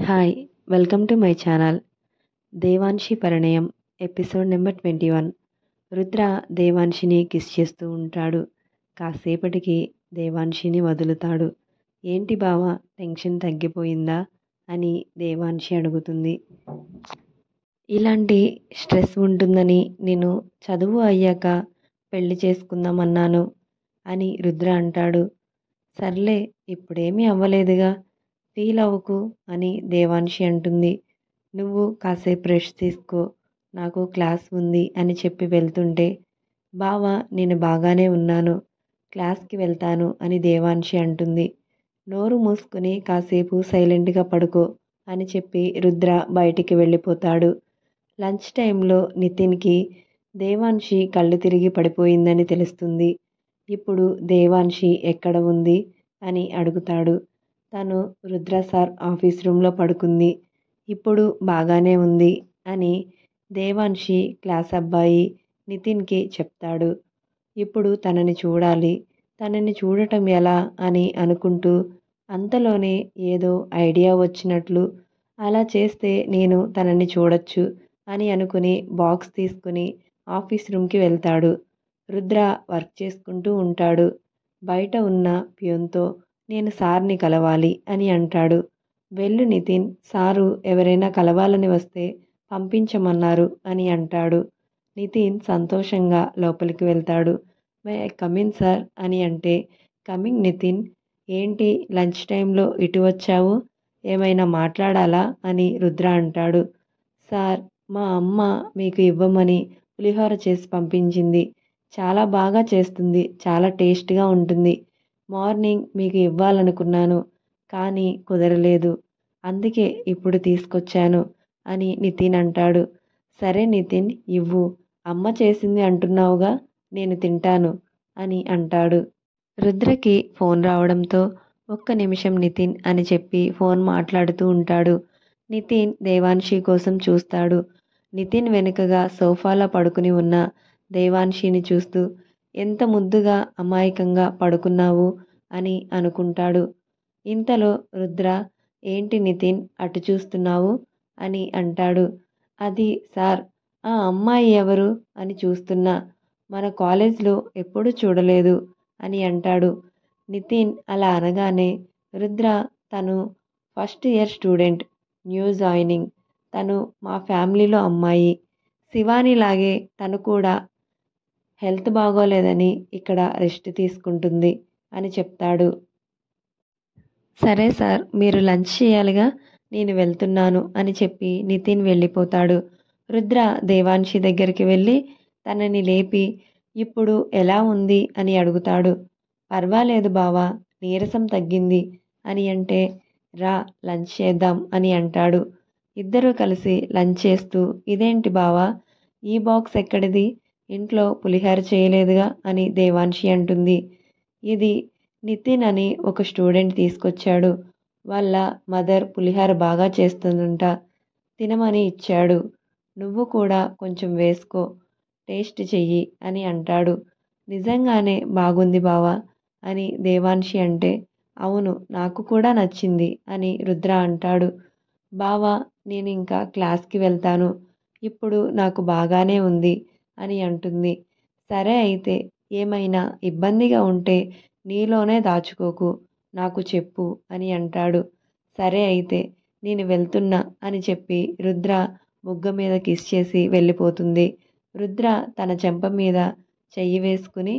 Hi! Welcome to my channel. 'Devanshi Parinayam' episode number 21. Rudra దేవాన్షిని kiss చేస్తూ ఉంటాడు. కాసేపటికి దేవాన్షిని వదులుతాడు. ఏంటి బావా, టెన్షన్ తగ్గిపోయిందా అని దేవాన్షి అడుగుతుంది. ఇలాంటి స్ట్రెస్ ఉంటుందని నేను చదువు అయ్యాక పెళ్లి చేసుకుందామన్నాను అని రుద్ర అంటాడు. సర్లే, ఇప్పుడేమీ అవ్వలేదుగా, ఫీల్ అవ్వకు అని దేవాన్షి అంటుంది. నువ్వు కాసేపు రెస్ట్ తీసుకో, నాకు క్లాస్ ఉంది అని చెప్పి వెళ్తుంటే, బావా నేను బాగానే ఉన్నాను, క్లాస్కి వెళ్తాను అని దేవాన్షి అంటుంది. నోరు మూసుకుని కాసేపు సైలెంట్గా పడుకో అని చెప్పి రుద్ర బయటికి వెళ్ళిపోతాడు. లంచ్ టైంలో నితిన్కి దేవాన్షి కళ్ళు తిరిగి పడిపోయిందని తెలుస్తుంది. ఇప్పుడు దేవాన్షి ఎక్కడ ఉంది అని అడుగుతాడు. తను రుద్ర సార్ ఆఫీస్ రూమ్లో పడుకుంది, ఇప్పుడు బాగానే ఉంది అని దేవాన్షి క్లాస్ అబ్బాయి నితిన్కి చెప్తాడు. ఇప్పుడు తనని చూడాలి, తనని చూడటం ఎలా అని అనుకుంటూ అంతలోనే ఏదో ఐడియా వచ్చినట్లు, అలా చేస్తే నేను తనని చూడొచ్చు అని అనుకుని బాక్స్ తీసుకుని ఆఫీస్ రూమ్కి వెళ్తాడు. రుద్ర వర్క్ చేసుకుంటూ ఉంటాడు. బయట ఉన్న ప్యూన్తో నేను సార్ని కలవాలి అని అంటాడు. వెళ్ళు నితిన్, సారు ఎవరైనా కలవాలని వస్తే పంపించమన్నారు అని అంటాడు. నితిన్ సంతోషంగా లోపలికి వెళ్తాడు. మే ఐ కమిన్ సార్ అని అంటే, కమింగ్ నితిన్. ఏంటి లంచ్ టైంలో ఇటు వచ్చావు, ఏమైనా మాట్లాడాలా అని రుద్ర అంటాడు. సార్, మా అమ్మ మీకు ఇవ్వమని పులిహోర చేసి పంపించింది. చాలా బాగా చేస్తుంది, చాలా టేస్ట్గా ఉంటుంది. మార్నింగ్ మీకు ఇవ్వాలనుకున్నాను కానీ కుదరలేదు, అందుకే ఇప్పుడు తీసుకొచ్చాను అని నితిన్ అంటాడు. సరే నితిన్, ఇవ్వు, అమ్మ చేసింది అంటున్నావుగా, నేను తింటాను అని అంటాడు. రుద్రకి ఫోన్ రావడంతో ఒక్క నిమిషం నితిన్ అని చెప్పి ఫోన్ మాట్లాడుతూ ఉంటాడు. నితిన్ దేవాన్షి కోసం చూస్తాడు. నితిన్ వెనుకగా సోఫాలో పడుకుని ఉన్న దేవాన్షిని చూస్తూ, ఎంత ముద్దుగా అమాయకంగా పడుకున్నావు అని అనుకుంటాడు. ఇంతలో రుద్ర, ఏంటి నితిన్ అటు చూస్తున్నావు అని అంటాడు. అది సార్, ఆ అమ్మాయి ఎవరు అని చూస్తున్నా, మన కాలేజ్లో ఎప్పుడూ చూడలేదు అని అంటాడు. నితిన్ అలా అనగానే, రుద్ర, తను first year student, new joining, తను మా ఫ్యామిలీలో అమ్మాయి, శివానిలాగే తను కూడా హెల్త్ బాగోలేదని ఇక్కడ రెస్ట్ తీసుకుంటుంది అని చెప్తాడు. సరే సార్, మీరు లంచ్ చేయాలిగా, నేను వెళ్తున్నాను అని చెప్పి నితిన్ వెళ్ళిపోతాడు. రుద్ర దేవాన్షి దగ్గరికి వెళ్ళి తనని లేపి, ఇప్పుడు ఎలా ఉంది అని అడుగుతాడు. పర్వాలేదు బావా, నీరసం తగ్గింది అని అంటే, రా లంచ్ చేద్దాం అని అంటాడు. ఇద్దరూ కలిసి లంచ్ చేస్తూ, ఇదేంటి బావా, ఈ బాక్స్ ఎక్కడిది, ఇంట్లో పులిహోర చేయలేదుగా అని దేవాన్షి అంటుంది. ఇది నితిన్ అని ఒక స్టూడెంట్ తీసుకొచ్చాడు, వాళ్ళ మదర్ పులిహోర బాగా చేస్తుందంట, తినమని ఇచ్చాడు, నువ్వు కూడా కొంచెం వేసుకో, టేస్ట్ చెయ్యి అని అంటాడు. నిజంగానే బాగుంది బావా అని దేవాన్షి అంటే, అవును నాకు కూడా నచ్చింది అని రుద్ర అంటాడు. బావా, నేను ఇంకా క్లాస్కి వెళ్తాను, ఇప్పుడు నాకు బాగానే ఉంది అని అంటుంది. సరే అయితే, ఏమైనా ఇబ్బందిగా ఉంటే నీలోనే దాచుకోకు, నాకు చెప్పు అని అంటాడు. సరే అయితే, నేను వెళ్తున్నా అని చెప్పి రుద్ర బుగ్గ మీద కిస్ చేసి వెళ్ళిపోతుంది. రుద్ర తన చెంప మీద చెయ్యి వేసుకుని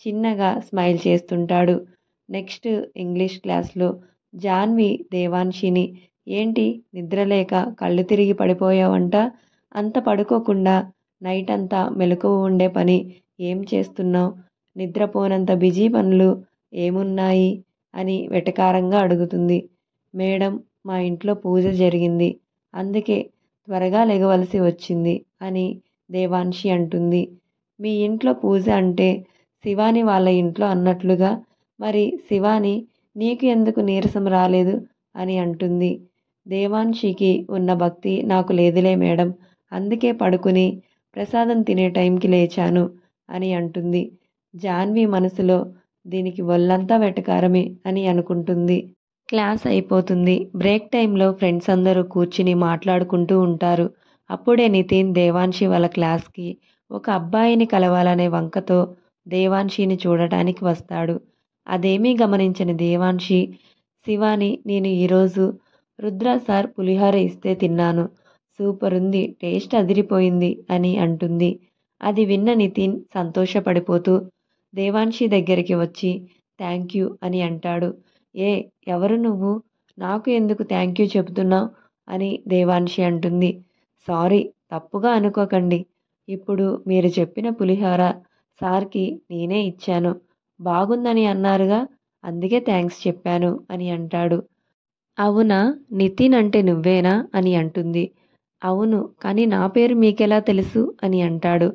చిన్నగా స్మైల్ చేస్తుంటాడు. నెక్స్ట్ ఇంగ్లీష్ క్లాస్లో జాన్వి దేవాన్షిని, ఏంటి నిద్రలేక కళ్ళు తిరిగి పడిపోయావంట, అంత పడుకోకుండా నైట్ అంతా మెలకువ ఉండే పని ఏం చేస్తున్నావు, నిద్రపోనంత బిజీ పనులు ఏమున్నాయి అని వెటకారంగా అడుగుతుంది. మేడం, మా ఇంట్లో పూజ జరిగింది, అందుకే త్వరగా లెగవలసి వచ్చింది అని దేవాన్షి అంటుంది. మీ ఇంట్లో పూజ అంటే శివాని వాళ్ళ ఇంట్లో అన్నట్లుగా, మరి శివాని నీకు ఎందుకు నీరసం రాలేదు అని అంటుంది. దేవాన్షికి ఉన్న భక్తి నాకు లేదులే మేడం, అందుకే పడుకుని ప్రసాదం తినే టైంకి లేచాను అని అంటుంది. జాన్వి మనసులో, దీనికి ఒళ్ళంతా వెటకారమే అని అనుకుంటుంది. క్లాస్ అయిపోతుంది. బ్రేక్ టైంలో ఫ్రెండ్స్ అందరూ కూర్చుని మాట్లాడుకుంటూ ఉంటారు. అప్పుడే నితిన్ దేవాన్షి వాళ్ళ క్లాస్కి ఒక అబ్బాయిని కలవాలనే వంకతో దేవాన్షిని చూడటానికి వస్తాడు. అదేమీ గమనించని దేవాన్షి, శివాని, నేను ఈరోజు రుద్ర సార్ పులిహోర ఇస్తే తిన్నాను. సూపర్ ఉంది, టేస్ట్ అదిరిపోయింది అని అంటుంది. అది విన్న నితిన్ సంతోషపడిపోతూ దేవాన్షి దగ్గరికి వచ్చి థ్యాంక్ యూ అని అంటాడు. ఏ ఎవరు నువ్వు? నాకు ఎందుకు థ్యాంక్ యూ చెబుతున్నావు అని దేవాన్షి అంటుంది. సారీ, తప్పుగా అనుకోకండి. ఇప్పుడు మీరు చెప్పిన పులిహోర సార్కి నేనే ఇచ్చాను. బాగుందని అన్నారుగా, అందుకే థ్యాంక్స్ చెప్పాను అని అంటాడు. అవునా, నితిన్ అంటే నువ్వేనా అని అంటుంది. అవును, కానీ నా పేరు మీకెలా తెలుసు అని అంటాడు.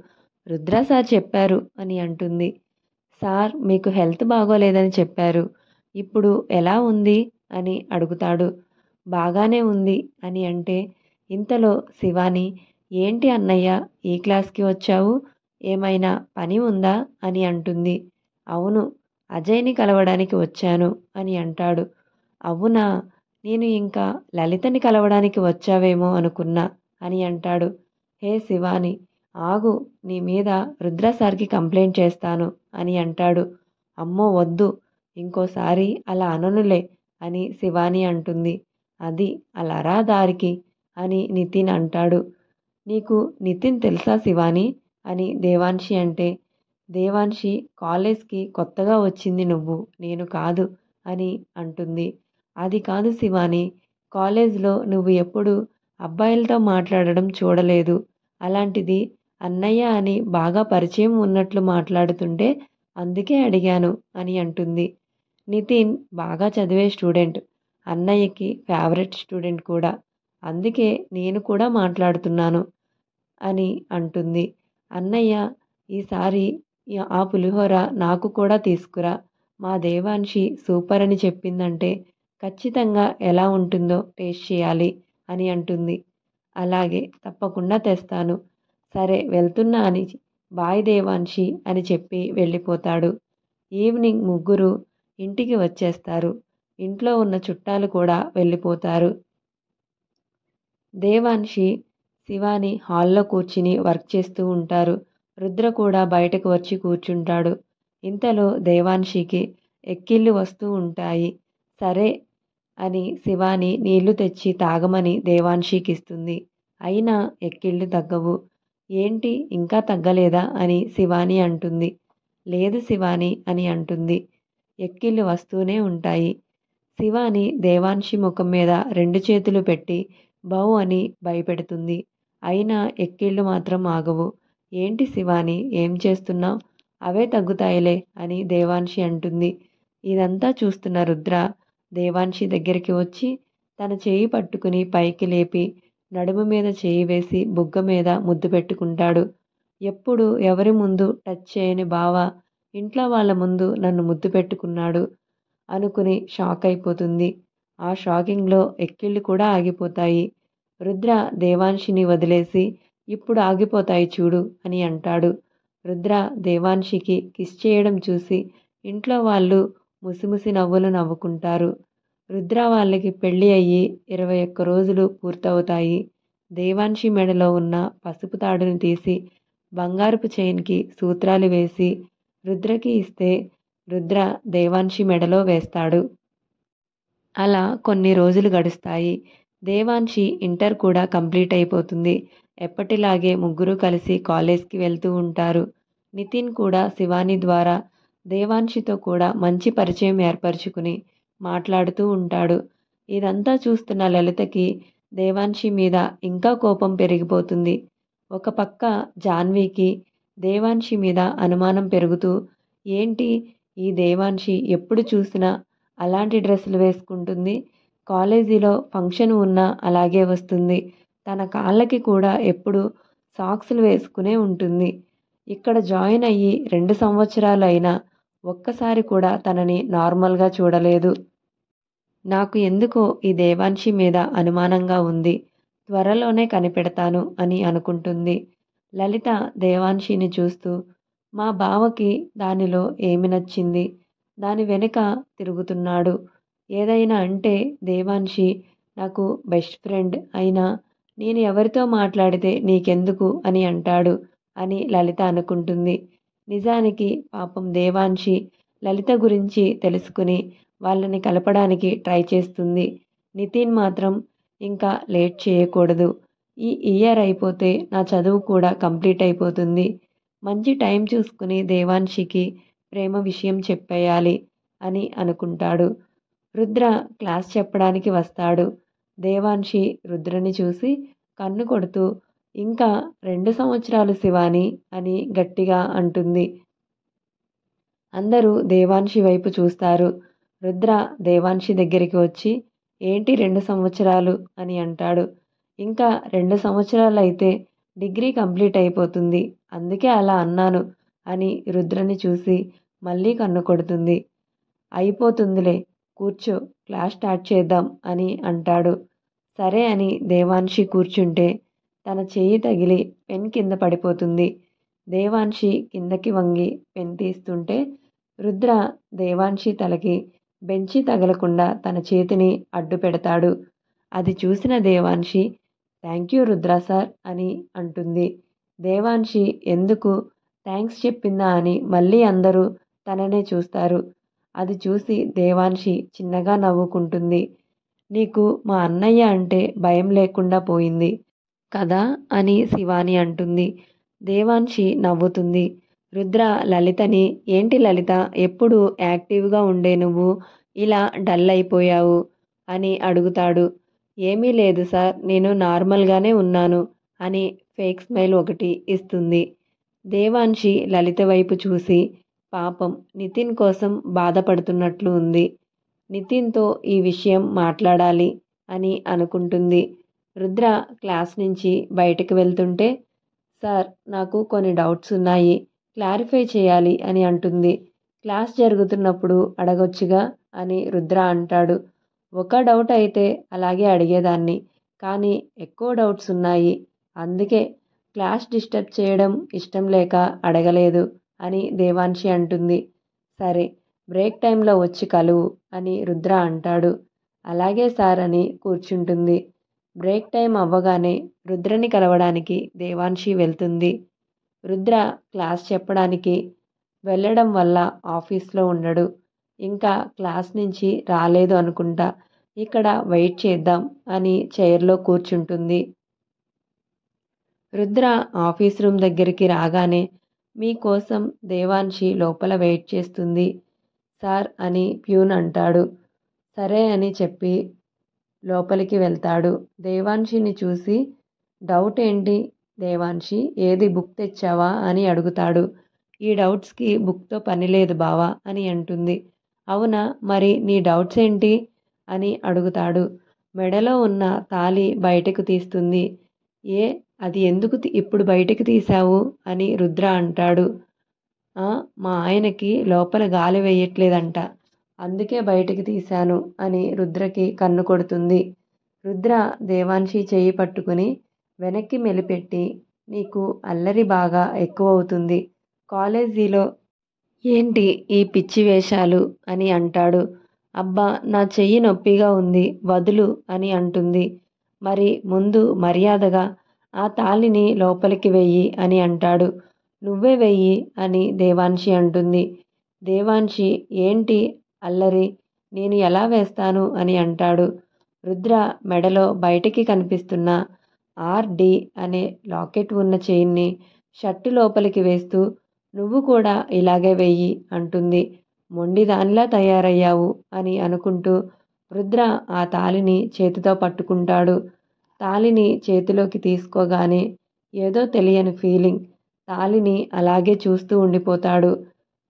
రుద్ర సార్ చెప్పారు అని అంటుంది. సార్ మీకు హెల్త్ బాగోలేదని చెప్పారు. ఇప్పుడు ఎలా ఉంది అని అడుగుతాడు. బాగానే ఉంది అని అంటే ఇంతలో శివాని, ఏంటి అన్నయ్య ఈ క్లాస్కి వచ్చావు? ఏమైనా పని ఉందా అని అంటుంది. అవును, అజయ్ని కలవడానికి వచ్చాను అని అంటాడు. అవునా, నేను ఇంకా లలితని కలవడానికి వచ్చావేమో అనుకున్నా అని అంటాడు. హే శివాని, ఆగు, నీ మీద రుద్ర సార్కి కంప్లైంట్ చేస్తాను అని అంటాడు. అమ్మో వద్దు, ఇంకోసారి అలా అననులే అని శివాని అంటుంది. అది అలా రా దారికి అని నితిన్ అంటాడు. నీకు నితిన్ తెలుసా శివాని అని దేవాన్షి అంటే, దేవాన్షి కాలేజ్కి కొత్తగా వచ్చింది నువ్వు, నేను కాదు అని అంటుంది. అది కాదు శివాని, కాలేజ్లో నువ్వు ఎప్పుడు అబ్బాయిలతో మాట్లాడడం చూడలేదు. అలాంటిది అన్నయ్య అని బాగా పరిచయం ఉన్నట్లు మాట్లాడుతుంటే అందుకే అడిగాను అని అంటుంది. నితిన్ బాగా చదివే స్టూడెంట్, అన్నయ్యకి ఫేవరెట్ స్టూడెంట్ కూడా, అందుకే నేను కూడా మాట్లాడుతున్నాను అని అంటుంది. అన్నయ్య, ఈసారి ఆ పులిహోర నాకు కూడా తీసుకురా. మా దేవాన్షి సూపర్ అని చెప్పిందంటే ఖచ్చితంగా ఎలా ఉంటుందో టేస్ట్ చేయాలి అని అంటుంది. అలాగే, తప్పకుండా తెస్తాను. సరే వెళ్తున్నా అని బాయ్ దేవాన్షి అని చెప్పి వెళ్ళిపోతాడు. ఈవినింగ్ ముగ్గురు ఇంటికి వచ్చేస్తారు. ఇంట్లో ఉన్న చుట్టాలు కూడా వెళ్ళిపోతారు. దేవాన్షి, శివాని హాల్లో కూర్చుని వర్క్ చేస్తూ ఉంటారు. రుద్ర కూడా బయటకు వచ్చి కూర్చుంటాడు. ఇంతలో దేవాన్షికి ఎక్కిళ్ళు వస్తూ ఉంటాయి. సరే అని శివాని నీళ్లు తెచ్చి తాగమని దేవాన్షికి ఇస్తుంది. అయినా ఎక్కిళ్ళు తగ్గవు. ఏంటి ఇంకా తగ్గలేదా అని శివాని అంటుంది. లేదు శివాని అని అంటుంది. ఎక్కిళ్ళు వస్తూనే ఉంటాయి. శివాని దేవాన్షి ముఖం మీద రెండు చేతులు పెట్టి బౌ అని భయపెడుతుంది. అయినా ఎక్కిళ్ళు మాత్రం ఆగవు. ఏంటి శివాని, ఏం చేస్తున్నావు? అవే తగ్గుతాయిలే అని దేవాన్షి అంటుంది. ఇదంతా చూస్తున్న రుద్ర దేవాన్షి దగ్గరికి వచ్చి తన చేయి పట్టుకుని పైకి లేపి నడుము మీద చేయి వేసి బుగ్గ మీద ముద్దు పెట్టుకుంటాడు. ఎప్పుడు ఎవరి ముందు టచ్ చేయని బావ ఇంట్లో వాళ్ళ ముందు నన్ను ముద్దు పెట్టుకున్నాడు అనుకుని షాక్ అయిపోతుంది. ఆ షాకింగ్లో ఎక్కిళ్ళు కూడా ఆగిపోతాయి. రుద్ర దేవాన్షిని వదిలేసి ఇప్పుడు ఆగిపోతాయి చూడు అని అంటాడు. రుద్ర దేవాన్షికి కిస్ చేయడం చూసి ఇంట్లో వాళ్ళు ముసిముసి నవ్వులు నవ్వుకుంటారు. రుద్ర వాళ్ళకి పెళ్ళి అయ్యి 21 రోజులు పూర్తవుతాయి. దేవాన్షి మెడలో ఉన్న పసుపు తాడుని తీసి బంగారపు చైన్కి సూత్రాలు వేసి రుద్రకి ఇస్తే రుద్ర దేవాన్షి మెడలో వేస్తాడు. అలా కొన్ని రోజులు గడుస్తాయి. దేవాన్షి ఇంటర్ కూడా కంప్లీట్ అయిపోతుంది. ఎప్పటిలాగే ముగ్గురు కలిసి కాలేజ్కి వెళ్తూ ఉంటారు. నితిన్ కూడా శివాని ద్వారా దేవాన్షితో కూడా మంచి పరిచయం ఏర్పరచుకుని మాట్లాడుతూ ఉంటాడు. ఇదంతా చూస్తున్న లలితకి దేవాన్షి మీద ఇంకా కోపం పెరిగిపోతుంది. ఒక పక్క జాన్వీకి దేవాన్షి మీద అనుమానం పెరుగుతూ, ఏంటి ఈ దేవాన్షి ఎప్పుడు చూసినా అలాంటి డ్రెస్సులు వేసుకుంటుంది, కాలేజీలో ఫంక్షన్ ఉన్నా అలాగే వస్తుంది, తన కాళ్ళకి కూడా ఎప్పుడు సాక్సులు వేసుకునే ఉంటుంది, ఇక్కడ జాయిన్ అయ్యి 2 సంవత్సరాలు అయినా ఒక్కసారి కూడా తనని నార్మల్గా చూడలేదు. నాకు ఎందుకో ఈ దేవాన్షి మీద అనుమానంగా ఉంది, త్వరలోనే కనిపెడతాను అని అనుకుంటుంది. లలిత దేవాన్షిని చూస్తూ, మా బావకి దానిలో ఏమి నచ్చింది, దాని వెనుక తిరుగుతున్నాడు, ఏదైనా అంటే దేవాన్షి నాకు బెస్ట్ ఫ్రెండ్ అయినా నేను ఎవరితో మాట్లాడితే నీకెందుకు అని అంటాడు అని లలిత అనుకుంటుంది. నిజానికి పాపం దేవాన్షి లలిత గురించి తెలుసుకుని వాళ్ళని కలపడానికి ట్రై చేస్తుంది. నితిన్ మాత్రం ఇంకా లేట్ చేయకూడదు. ఈ ఇయర్ అయిపోతే నా చదువు కూడా కంప్లీట్ అయిపోతుంది. మంచి టైం చూసుకుని దేవాన్షికి ప్రేమ విషయం చెప్పేయాలి అని అనుకుంటాడు. రుద్ర క్లాస్ చెప్పడానికి వస్తాడు. దేవాన్షి రుద్రని చూసి కన్ను కొడుతూ ఇంకా 2 సంవత్సరాలు శివాని అని గట్టిగా అంటుంది. అందరూ దేవాన్షి వైపు చూస్తారు. రుద్ర దేవాన్షి దగ్గరికి వచ్చి ఏంటి 2 సంవత్సరాలు అని అంటాడు. ఇంకా 2 సంవత్సరాలైతే డిగ్రీ కంప్లీట్ అయిపోతుంది. అందుకే అలా అన్నాను అని రుద్రని చూసి మళ్ళీ కన్ను కొడుతుంది. అయిపోతుందిలే, కూర్చో, క్లాస్ స్టార్ట్ చేద్దాం అని అంటాడు. సరే అని దేవాన్షి కూర్చుంటే తన చెయ్యి తగిలి పెన్ కింద పడిపోతుంది. దేవాన్షి కిందకి వంగి పెన్ తీస్తుంటే రుద్ర దేవాన్షి తలకి బెంచి తగలకుండా తన చేతిని అడ్డు పెడతాడు. అది చూసిన Devanshi thank you Rudra sir అని అంటుంది. దేవాన్షి ఎందుకు థ్యాంక్స్ చెప్పిందా అని మళ్ళీ అందరూ తననే చూస్తారు. అది చూసి దేవాన్షి చిన్నగా నవ్వుకుంటుంది. నీకు మా అన్నయ్య అంటే భయం లేకుండా పోయింది కదా అని శివాని అంటుంది. దేవాన్షి నవ్వుతుంది. రుద్ర లలితని ఏంటి లలిత ఎప్పుడు యాక్టివ్గా ఉండే నువ్వు ఇలా డల్ అయిపోయావు అని అడుగుతాడు. ఏమీ లేదు సార్, నేను నార్మల్గానే ఉన్నాను అని ఫేక్ స్మైల్ ఒకటి ఇస్తుంది. దేవాన్షి లలిత వైపు చూసి పాపం నితిన్ కోసం బాధపడుతున్నట్లు ఉంది. నితిన్తో ఈ విషయం మాట్లాడాలి అని అనుకుంటుంది. రుద్ర క్లాస్ నుంచి బయటకు వెళ్తుంటే సార్ నాకు కొన్ని డౌట్స్ ఉన్నాయి, క్లారిఫై చేయాలి అని అంటుంది. క్లాస్ జరుగుతున్నప్పుడు అడగొచ్చుగా అని రుద్ర అంటాడు. ఒక డౌట్ అయితే అలాగే అడిగేదాన్ని, కానీ ఎక్కువ డౌట్స్ ఉన్నాయి, అందుకే క్లాస్ డిస్టర్బ్ చేయడం ఇష్టం లేక అడగలేదు అని దేవాన్షి అంటుంది. సరే, బ్రేక్ టైంలో వచ్చి కలువు అని రుద్ర అంటాడు. అలాగే సార్ అని కూర్చుంటుంది. బ్రేక్ టైం అవ్వగానే రుద్రని కలవడానికి దేవాన్షి వెళ్తుంది. రుద్ర క్లాస్ చెప్పడానికి వెళ్ళడం వల్ల ఆఫీస్లో ఉండడు. ఇంకా క్లాస్ నుంచి రాలేదు అనుకుంటా, ఇక్కడ వెయిట్ చేద్దాం అని చైర్లో కూర్చుంటుంది. రుద్ర ఆఫీస్ రూమ్ దగ్గరికి రాగానే మీకోసం దేవాన్షి లోపల వెయిట్ చేస్తుంది సార్ అని ప్యూన్ అంటాడు. సరే అని చెప్పి లోపలికి వెళ్తాడు. దేవాన్షిని చూసి డౌట్ ఏంటి దేవాన్షి, ఏది బుక్ తెచ్చావా అని అడుగుతాడు. ఈ డౌట్స్కి బుక్తో పని లేదు బావా అని అంటుంది. అవునా, మరి నీ డౌట్స్ ఏంటి అని అడుగుతాడు. మెడలో ఉన్న తాళి బయటకు తీస్తుంది. ఏ, అది ఎందుకు ఇప్పుడు బయటకు తీశావు అని రుద్ర అంటాడు. మా ఆయనకి లోపల గాలి వేయట్లేదంట, అందుకే బయటికి తీశాను అని రుద్రకి కన్ను కొడుతుంది. రుద్ర దేవాన్షి చెయ్యి పట్టుకుని వెనక్కి మెలిపెట్టి నీకు అల్లరి బాగా ఎక్కువవుతుంది, కాలేజీలో ఏంటి ఈ పిచ్చి వేషాలు అని అంటాడు. అబ్బా నా చెయ్యి నొప్పిగా ఉంది వదులు అని అంటుంది. మరి ముందు మర్యాదగా ఆ తాళిని లోపలికి వెయ్యి అని అంటాడు. నువ్వే వెయ్యి అని దేవాన్షి అంటుంది. దేవాన్షి ఏంటి అల్లరి, నేను ఎలా వేస్తాను అని అంటాడు. రుద్ర మెడలో బయటికి కనిపిస్తున్న ఆర్డి అనే లాకెట్ ఉన్న చైన్ని షర్టు లోపలికి వేస్తూ నువ్వు కూడా ఇలాగే వెయ్యి అంటుంది. మొండిదానిలా తయారయ్యావు అని అనుకుంటూ రుద్ర ఆ తాళిని చేతితో పట్టుకుంటాడు. తాళిని చేతిలోకి తీసుకోగానే ఏదో తెలియని ఫీలింగ్, తాళిని అలాగే చూస్తూ ఉండిపోతాడు.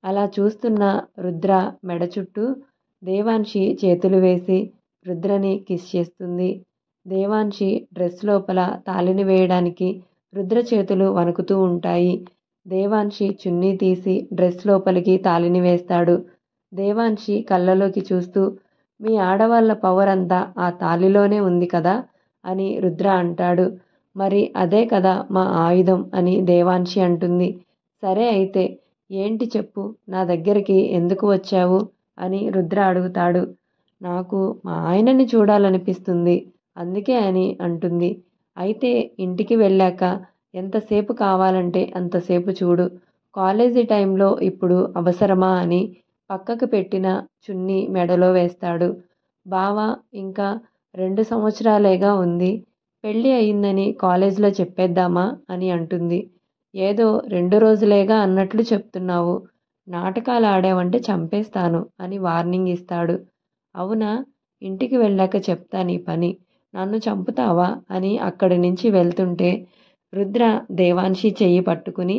అలా చూస్తున్న రుద్ర మెడ చుట్టూ దేవాన్షి చేతులు వేసి రుద్రని కిస్ చేస్తుంది. దేవాన్షి డ్రెస్ లోపల తాళిని వేయడానికి రుద్ర చేతులు వణుకుతూ ఉంటాయి. దేవాన్షి చున్నీ తీసి డ్రెస్ లోపలికి తాళిని వేస్తాడు. దేవాన్షి కళ్ళలోకి చూస్తూ మీ ఆడవాళ్ళ పవర్ అంతా ఆ తాళిలోనే ఉంది కదా అని రుద్ర అంటాడు. మరి అదే కదా మా ఆయుధం అని దేవాన్షి అంటుంది. సరే అయితే ఏంటి చెప్పు, నా దగ్గరికి ఎందుకు వచ్చావు అని రుద్ర అడుగుతాడు. నాకు మా ఆయనని చూడాలనిపిస్తుంది అందుకే అని అంటుంది. అయితే ఇంటికి వెళ్ళాక ఎంతసేపు కావాలంటే అంతసేపు చూడు. కాలేజీ టైంలో ఇప్పుడు అవసరమా అని పక్కకు పెట్టిన చున్నీ మెడలో వేస్తాడు. బావ ఇంకా 2 సంవత్సరాలేగా ఉంది. పెళ్ళి అయిందని కాలేజీలో చెప్పేద్దామా అని అంటుంది. ఏదో 2 రోజులేగా అన్నట్లు చెప్తున్నావు. నాటకాలు ఆడావంటే చంపేస్తాను అని వార్నింగ్ ఇస్తాడు. అవునా? ఇంటికి వెళ్ళాక చెప్తా నీ పని. నన్ను చంపుతావా అని అక్కడి నుంచి వెళ్తుంటే రుద్ర దేవాన్షి చెయ్యి పట్టుకుని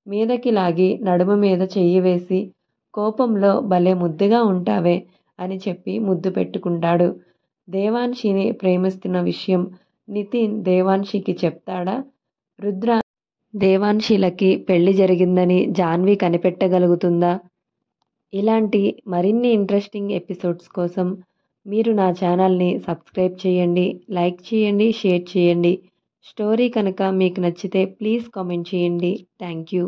మీదకి లాగి నడుము మీద చెయ్యి వేసి కోపంలో భలే ముద్దుగా ఉంటావే అని చెప్పి ముద్దు పెట్టుకుంటాడు. దేవాన్షిని ప్రేమిస్తున్న విషయం నితిన్ దేవాన్షికి చెప్తాడా? రుద్ర దేవాన్షిలకి పెళ్లి జరిగిందని జాన్వి కనిపెట్టగలుగుతుందా? ఇలాంటి మరిన్ని ఇంట్రెస్టింగ్ ఎపిసోడ్స్ కోసం మీరు నా ఛానల్ని సబ్స్క్రైబ్ చేయండి, లైక్ చేయండి, షేర్ చేయండి. స్టోరీ కనుక మీకు నచ్చితే ప్లీజ్ కామెంట్ చేయండి. Thank you.